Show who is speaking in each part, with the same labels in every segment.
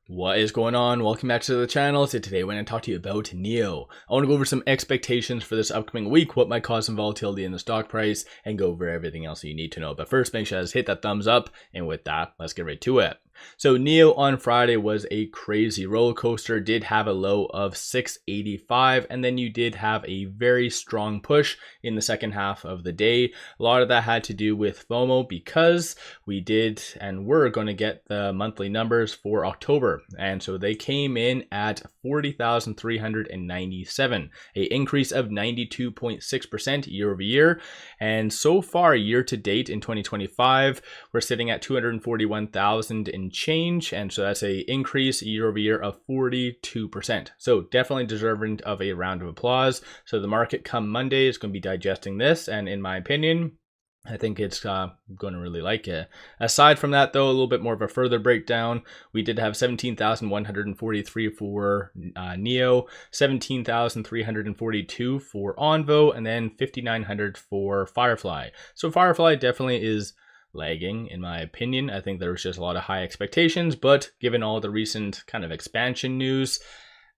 Speaker 1: What is going on? Welcome back to the channel. So today we're going to talk to you about NIO. I want to go over some expectations for this upcoming week, what might cause some volatility in the stock price, and go over everything else you need to know. But first, make sure to hit that thumbs up, and with that, let's get right to it. So NIO on Friday was a crazy roller coaster, did have a low of 685, and then you did have a very strong push in the second half of the day. A lot of that had to do with FOMO because we did and were going to get the monthly numbers for October. And so they came in at 40,397, an increase of 92.6% year over year. And so far, year to date in 2025, we're sitting at 241,000 in change, and so that's a increase year over year of 42%. So definitely deserving of a round of applause. So the market come Monday is going to be digesting this, and in my opinion, I think it's going to really like it. Aside from that, though, a little bit more of a further breakdown. We did have 17,143 for NIO, 17,342 for Onvo, and then 5,900 for Firefly. So Firefly definitely is lagging, in my opinion. I think there was just a lot of high expectations, but given all the recent kind of expansion news,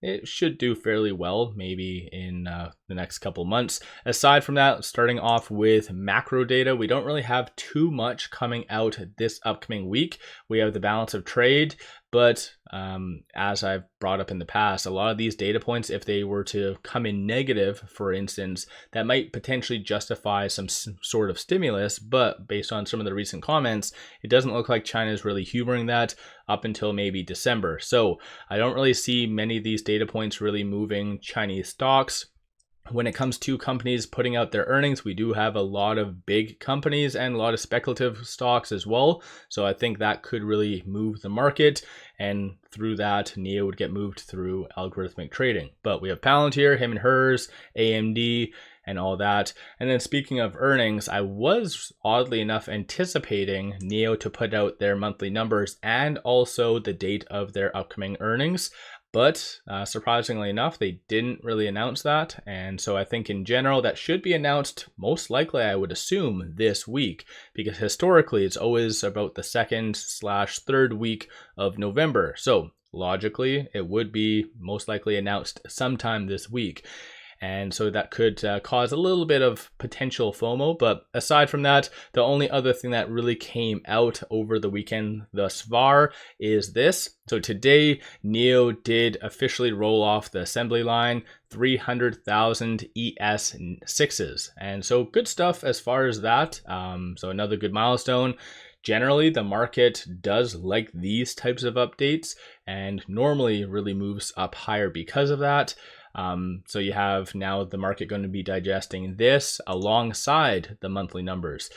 Speaker 1: it should do fairly well, maybe in the next couple months. Aside from that, starting off with macro data, we don't really have too much coming out this upcoming week. We have the balance of trade, but as I've brought up in the past, a lot of these data points, if they were to come in negative, for instance, that might potentially justify some sort of stimulus. But based on some of the recent comments, it doesn't look like China is really humoring that up until maybe December. So I don't really see many of these data points really moving Chinese stocks. When it comes to companies putting out their earnings, we do have a lot of big companies and a lot of speculative stocks as well. So I think that could really move the market. And through that, NIO would get moved through algorithmic trading. But we have Palantir, him and hers, AMD, and all that. And then speaking of earnings, I was oddly enough anticipating NIO to put out their monthly numbers and also the date of their upcoming earnings. But surprisingly enough, they didn't really announce that. And so I think in general, that should be announced most likely, I would assume, this week, because historically it's always about the second/third week of November. So logically, it would be most likely announced sometime this week. And so that could cause a little bit of potential FOMO. But aside from that, the only other thing that really came out over the weekend thus far is this. So today, NIO did officially roll off the assembly line 300,000 ES6s. And so good stuff as far as that. So another good milestone. Generally, the market does like these types of updates and normally really moves up higher because of that. So you have now the market going to be digesting this alongside the monthly numbers.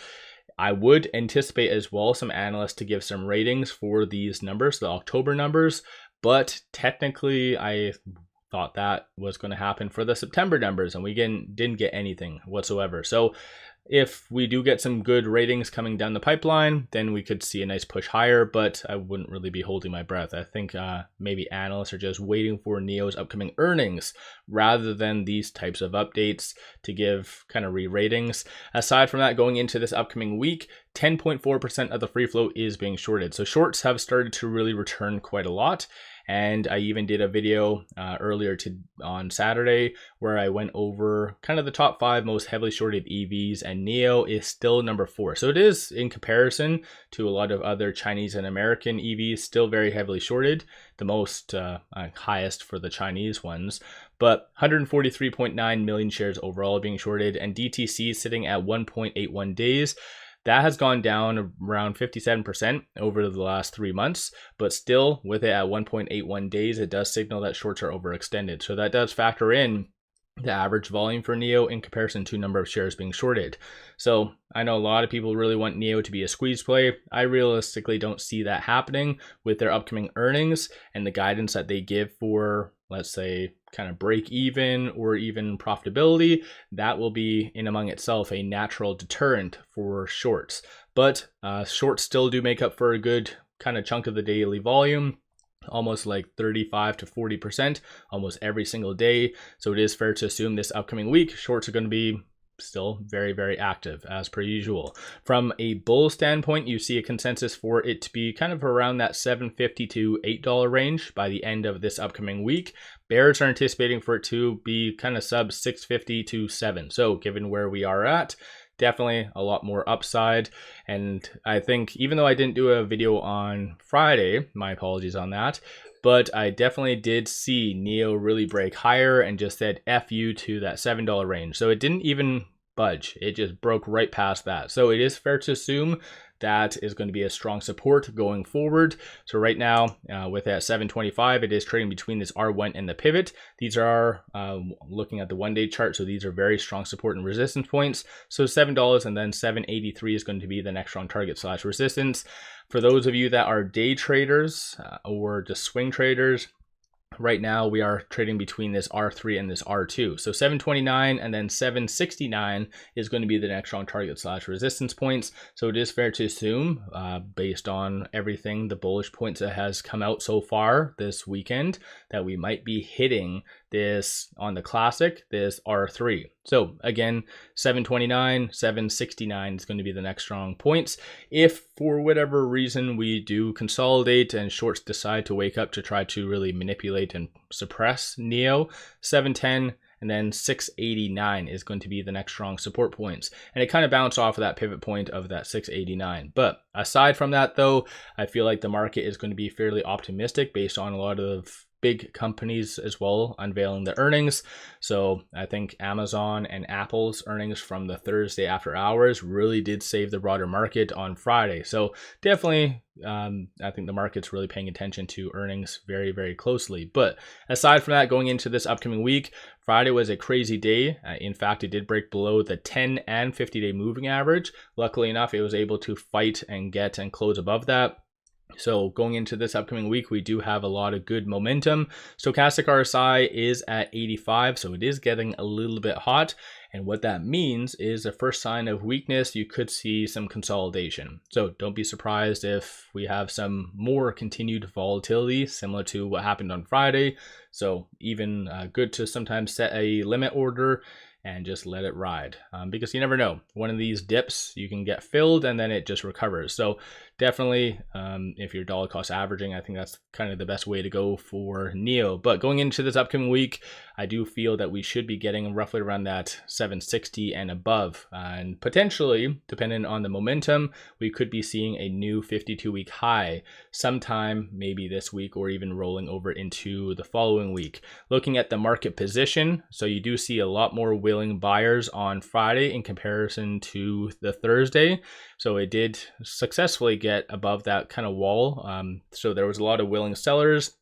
Speaker 1: I would anticipate as well some analysts to give some ratings for these numbers, the October numbers, but technically I thought that was going to happen for the September numbers, and we didn't get anything whatsoever. So if we do get some good ratings coming down the pipeline, then we could see a nice push higher, but I wouldn't really be holding my breath. I think maybe analysts are just waiting for NIO's upcoming earnings rather than these types of updates to give kind of re-ratings. Aside from that, going into this upcoming week, 10.4% of the free float is being shorted. So shorts have started to really return quite a lot. And I even did a video earlier on Saturday where I went over kind of the top 5 most heavily shorted EVs, and NIO is still number 4. So it is, in comparison to a lot of other Chinese and American EVs, still very heavily shorted, the most highest for the Chinese ones. But 143.9 million shares overall being shorted, and DTC sitting at 1.81 days. That has gone down around 57% over the last 3 months, but still with it at 1.81 days, it does signal that shorts are overextended. So that does factor in the average volume for NIO in comparison to number of shares being shorted. So I know a lot of people really want NIO to be a squeeze play. I realistically don't see that happening with their upcoming earnings and the guidance that they give for, let's say, kind of break even or even profitability. That will be in among itself a natural deterrent for shorts. But shorts still do make up for a good kind of chunk of the daily volume, almost like 35 to 40% almost every single day. So it is fair to assume this upcoming week, shorts are going to be still very, very active as per usual. From a bull standpoint, you see a consensus for it to be kind of around that $7.50 to $8 range by the end of this upcoming week. Bears are anticipating for it to be kind of sub $6.50 to $7. So given where we are at, definitely a lot more upside. And I think even though I didn't do a video on Friday, my apologies on that, but I definitely did see NIO really break higher and just said F you to that $7 range. So it didn't even budge. It just broke right past that. So it is fair to assume that is going to be a strong support going forward. So right now with that 725, it is trading between this R1 and the pivot. These are looking at the 1-day chart. So these are very strong support and resistance points. So $7 and then 783 is going to be the next strong target / resistance. For those of you that are day traders or just swing traders, right now we are trading between this R3 and this R2. So 729 and then 769 is going to be the next strong target / resistance points. So it is fair to assume, based on everything, the bullish points that has come out so far this weekend, that we might be hitting this on the classic, this R3. So again, 729, 769 is going to be the next strong points. If for whatever reason we do consolidate and shorts decide to wake up to try to really manipulate and suppress NIO, 710 and then 689 is going to be the next strong support points. And it kind of bounced off of that pivot point of that 689. But aside from that though, I feel like the market is going to be fairly optimistic based on a lot of big companies as well unveiling the earnings. So I think Amazon and Apple's earnings from the Thursday after hours really did save the broader market on Friday. So definitely I think the market's really paying attention to earnings very, very closely. But aside from that, going into this upcoming week, Friday was a crazy day. In fact, it did break below the 10 and 50-day moving average. Luckily enough, it was able to fight and get and close above that. So going into this upcoming week, we do have a lot of good momentum. Stochastic RSI is at 85, so it is getting a little bit hot. And what that means is the first sign of weakness, you could see some consolidation. So don't be surprised if we have some more continued volatility similar to what happened on Friday. So even good to sometimes set a limit order and just let it ride, because you never know. One of these dips, you can get filled and then it just recovers. So definitely, if you're dollar cost averaging, I think that's kind of the best way to go for NIO. But going into this upcoming week, I do feel that we should be getting roughly around that 760 and above. And potentially, depending on the momentum, we could be seeing a new 52-week high sometime maybe this week or even rolling over into the following week. Looking at the market position, so you do see a lot more willing buyers on Friday in comparison to the Thursday. So it did successfully get above that kind of wall. So there was a lot of willing sellers,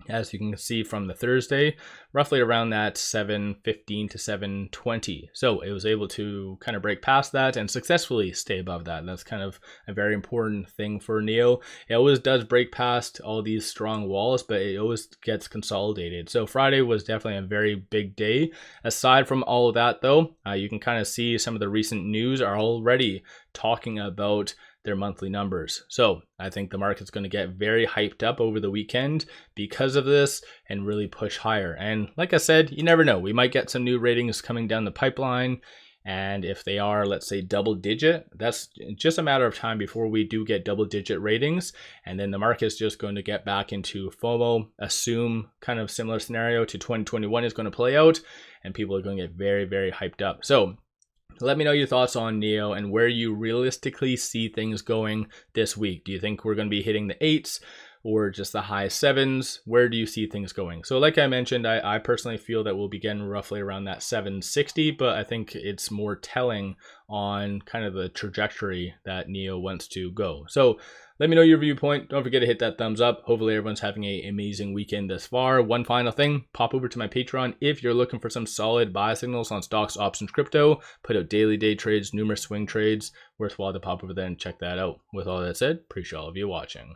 Speaker 1: as you can see from the Thursday, roughly around that 715 to 720. So it was able to kind of break past that and successfully stay above that. That's kind of a very important thing for NIO. It always does break past all these strong walls, but it always gets consolidated. So Friday was definitely a very big day. Aside from all of that though, you can kind of see some of the recent news are already talking about their monthly numbers. So I think the market's going to get very hyped up over the weekend because of this and really push higher. And like I said, you never know. We might get some new ratings coming down the pipeline. And if they are, let's say, double digit, that's just a matter of time before we do get double digit ratings. And then the market's just going to get back into FOMO, assume kind of similar scenario to 2021 is going to play out, and people are going to get very, very hyped up. So let me know your thoughts on NIO and where you realistically see things going this week. Do you think we're going to be hitting the 8s or just the high 7s? Where do you see things going? So like I mentioned, I personally feel that we'll be getting roughly around that 760, but I think it's more telling on kind of the trajectory that NIO wants to go. So let me know your viewpoint. Don't forget to hit that thumbs up. Hopefully everyone's having an amazing weekend thus far. One final thing, pop over to my Patreon if you're looking for some solid buy signals on stocks, options, crypto. Put out daily day trades, numerous swing trades. Worthwhile to pop over there and check that out. With all that said, appreciate all of you watching.